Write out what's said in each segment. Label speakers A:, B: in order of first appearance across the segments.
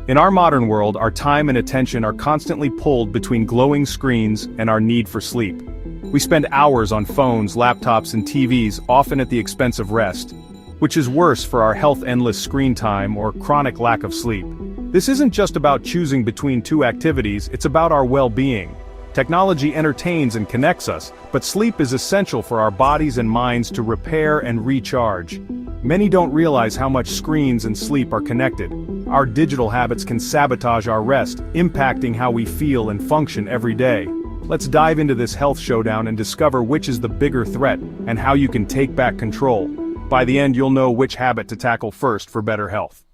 A: In our modern world, our time and attention are constantly pulled between glowing screens and our need for sleep. We spend hours on phones, laptops, and TVs, often at the expense of rest, which is worse for our health. Endless screen time or chronic lack of sleep. This isn't just about choosing between two activities, it's about our well-being. Technology entertains and connects us, but sleep is essential for our bodies and minds to repair and recharge. Many don't realize how much screens and sleep are connected. Our digital habits can sabotage our rest, impacting how we feel and function every day. Let's dive into this health showdown and discover which is the bigger threat and how you can take back control. By the end, you'll know which habit to tackle first for better health.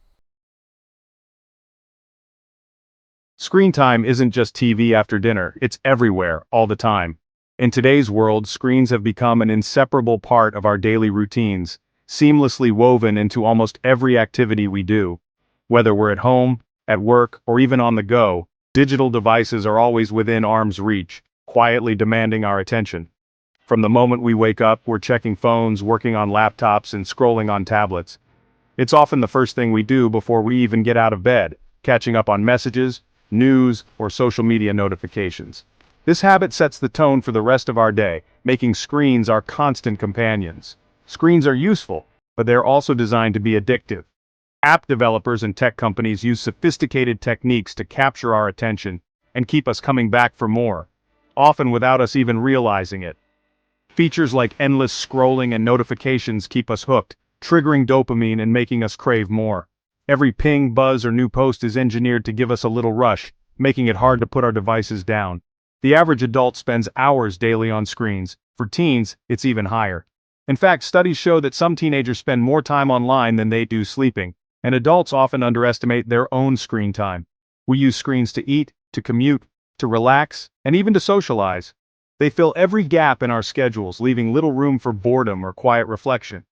A: Screen time isn't just TV after dinner, it's everywhere, all the time. In today's world, screens have become an inseparable part of our daily routines, seamlessly woven into almost every activity we do. Whether we're at home, at work, or even on the go, digital devices are always within arm's reach, quietly demanding our attention. From the moment we wake up, we're checking phones, working on laptops, and scrolling on tablets. It's often the first thing we do before we even get out of bed, catching up on messages, news, or social media notifications. This habit sets the tone for the rest of our day, making screens our constant companions. Screens are useful, but they're also designed to be addictive. App developers and tech companies use sophisticated techniques to capture our attention and keep us coming back for more, often without us even realizing it. Features like endless scrolling and notifications keep us hooked, triggering dopamine and making us crave more. Every ping, buzz, or new post is engineered to give us a little rush, making it hard to put our devices down. The average adult spends hours daily on screens. For teens, it's even higher. In fact, studies show that some teenagers spend more time online than they do sleeping, and adults often underestimate their own screen time. We use screens to eat, to commute, to relax, and even to socialize. They fill every gap in our schedules, leaving little room for boredom or quiet reflection.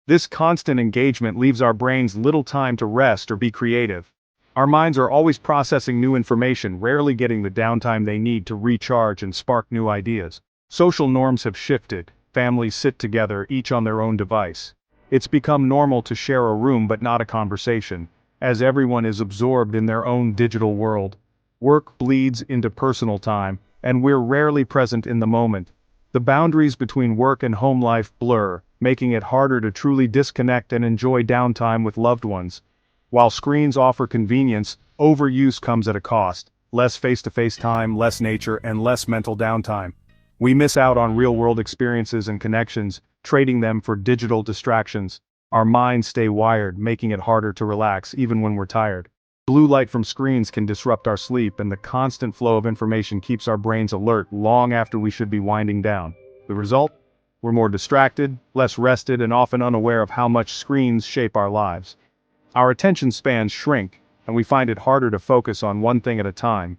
A: This constant engagement leaves our brains little time to rest or be creative. Our minds are always processing new information, rarely getting the downtime they need to recharge and spark new ideas. Social norms have shifted. Families sit together, each on their own device. It's become normal to share a room but not a conversation, as everyone is absorbed in their own digital world. Work bleeds into personal time, and we're rarely present in the moment. The boundaries between work and home life blur, making it harder to truly disconnect and enjoy downtime with loved ones. While screens offer convenience, overuse comes at a cost. Less face-to-face time, less nature, and less mental downtime. We miss out on real-world experiences and connections, trading them for digital distractions. Our minds stay wired, making it harder to relax even when we're tired. Blue light from screens can disrupt our sleep, and the constant flow of information keeps our brains alert long after we should be winding down. The result? We're more distracted, less rested, and often unaware of how much screens shape our lives. Our attention spans shrink, and we find it harder to focus on one thing at a time.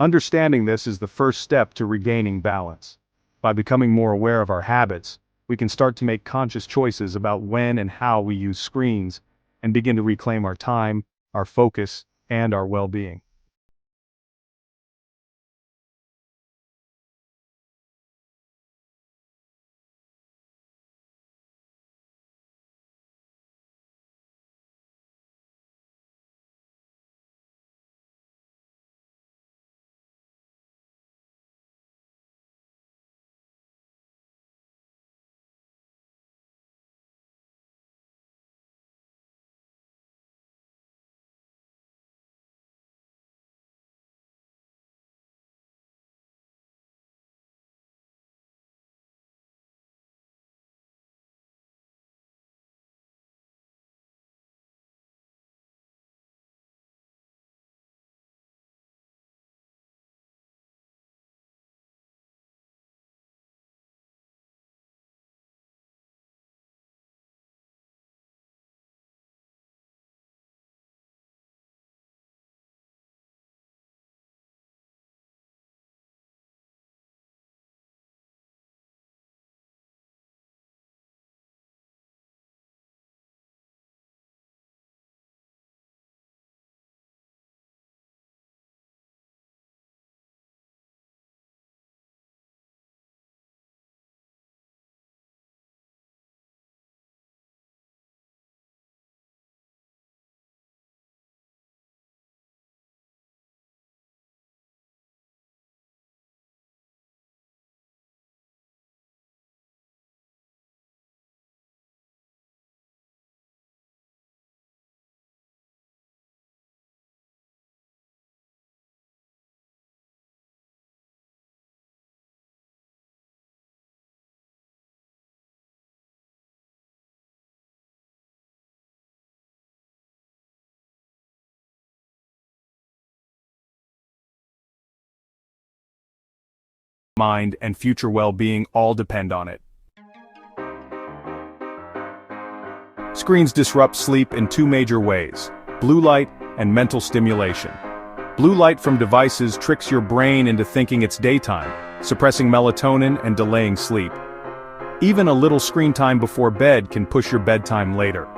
A: Understanding this is the first step to regaining balance. By becoming more aware of our habits, we can start to make conscious choices about when and how we use screens, and begin to reclaim our time, our focus, and our well-being. mind, and future well-being all depend on it. Screens disrupt sleep in two major ways: blue light and mental stimulation. Blue light from devices tricks your brain into thinking it's daytime, suppressing melatonin and delaying sleep. Even a little screen time before bed can push your bedtime later.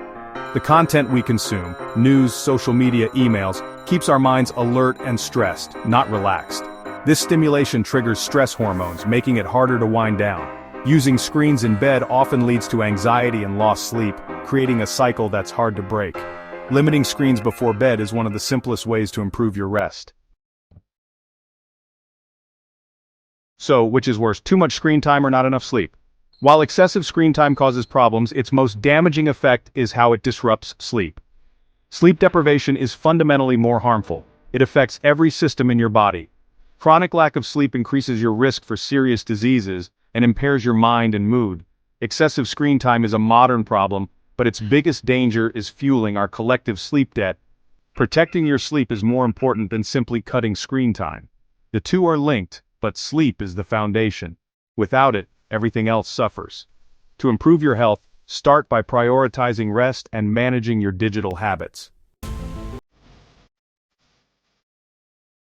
A: The content we consume, news, social media, emails, keeps our minds alert and stressed, not relaxed. This stimulation triggers stress hormones, making it harder to wind down. Using screens in bed often leads to anxiety and lost sleep, creating a cycle that's hard to break. Limiting screens before bed is one of the simplest ways to improve your rest. So, which is worse, too much screen time or not enough sleep? While excessive screen time causes problems, its most damaging effect is how it disrupts sleep. Sleep deprivation is fundamentally more harmful. It affects every system in your body. Chronic lack of sleep increases your risk for serious diseases and impairs your mind and mood. Excessive screen time is a modern problem, but its biggest danger is fueling our collective sleep debt. Protecting your sleep is more important than simply cutting screen time. The two are linked, but sleep is the foundation. Without it, everything else suffers. To improve your health, start by prioritizing rest and managing your digital habits.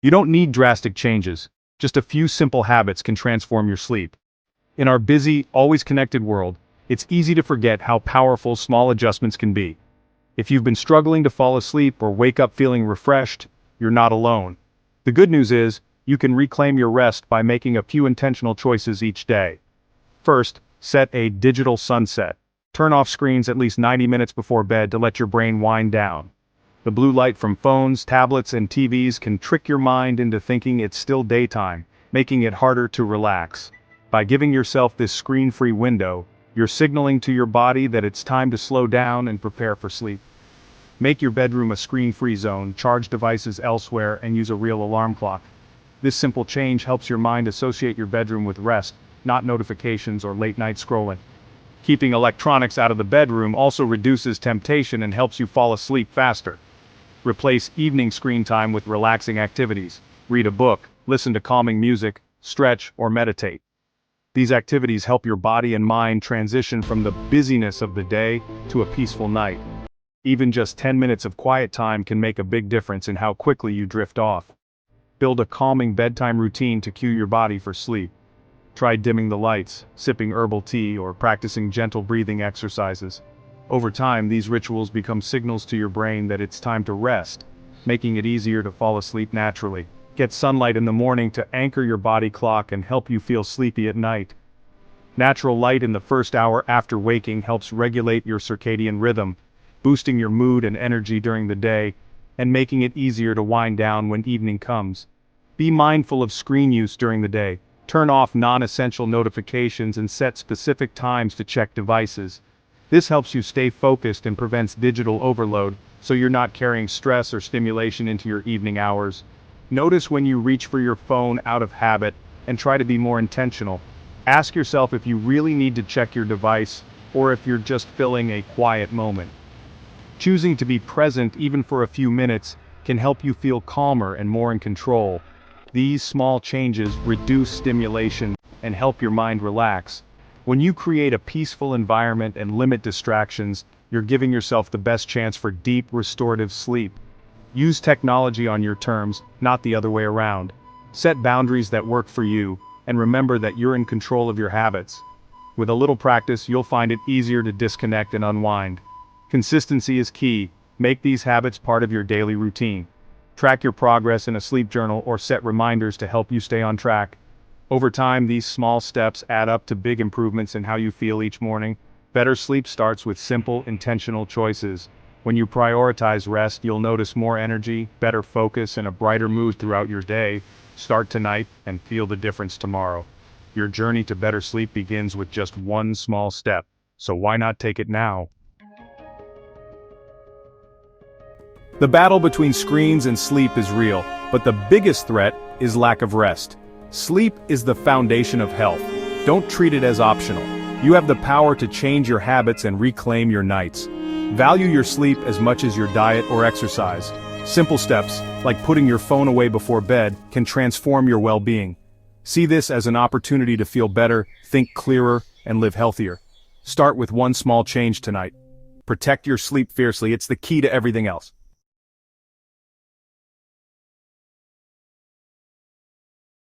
A: You don't need drastic changes. Just a few simple habits can transform your sleep. In our busy, always connected world, it's easy to forget how powerful small adjustments can be. If you've been struggling to fall asleep or wake up feeling refreshed, you're not alone. The good news is, you can reclaim your rest by making a few intentional choices each day. First, set a digital sunset. Turn off screens at least 90 minutes before bed to let your brain wind down. The blue light from phones, tablets, and TVs can trick your mind into thinking it's still daytime, making it harder to relax. By giving yourself this screen-free window, you're signaling to your body that it's time to slow down and prepare for sleep. Make your bedroom a screen-free zone, charge devices elsewhere, and use a real alarm clock. This simple change helps your mind associate your bedroom with rest, not notifications or late-night scrolling. Keeping electronics out of the bedroom also reduces temptation and helps you fall asleep faster. Replace evening screen time with relaxing activities. Read a book, listen to calming music, stretch, or meditate. These activities help your body and mind transition from the busyness of the day to a peaceful night. Even just 10 minutes of quiet time can make a big difference in how quickly you drift off. Build a calming bedtime routine to cue your body for sleep. Try dimming the lights, sipping herbal tea, or practicing gentle breathing exercises. Over time, these rituals become signals to your brain that it's time to rest, making it easier to fall asleep naturally. Get sunlight in the morning to anchor your body clock and help you feel sleepy at night. Natural light in the first hour after waking helps regulate your circadian rhythm, boosting your mood and energy during the day, and making it easier to wind down when evening comes. Be mindful of screen use during the day. Turn off non-essential notifications and set specific times to check devices. This helps you stay focused and prevents digital overload, so you're not carrying stress or stimulation into your evening hours. Notice when you reach for your phone out of habit, and try to be more intentional. Ask yourself if you really need to check your device, or if you're just filling a quiet moment. Choosing to be present even for a few minutes can help you feel calmer and more in control. These small changes reduce stimulation and help your mind relax. When you create a peaceful environment and limit distractions, you're giving yourself the best chance for deep, restorative sleep. Use technology on your terms, not the other way around. Set boundaries that work for you, and remember that you're in control of your habits. With a little practice, you'll find it easier to disconnect and unwind. Consistency is key. Make these habits part of your daily routine. Track your progress in a sleep journal or set reminders to help you stay on track. Over time, these small steps add up to big improvements in how you feel each morning. Better sleep starts with simple, intentional choices. When you prioritize rest, you'll notice more energy, better focus, and a brighter mood throughout your day. Start tonight and feel the difference tomorrow. Your journey to better sleep begins with just one small step, so why not take it now? The battle between screens and sleep is real, but the biggest threat is lack of rest. Sleep is the foundation of health. Don't treat it as optional. You have the power to change your habits and reclaim your nights. Value your sleep as much as your diet or exercise. Simple steps, like putting your phone away before bed, can transform your well-being. See this as an opportunity to feel better, think clearer, and live healthier. Start with one small change tonight. Protect your sleep fiercely, it's the key to everything else.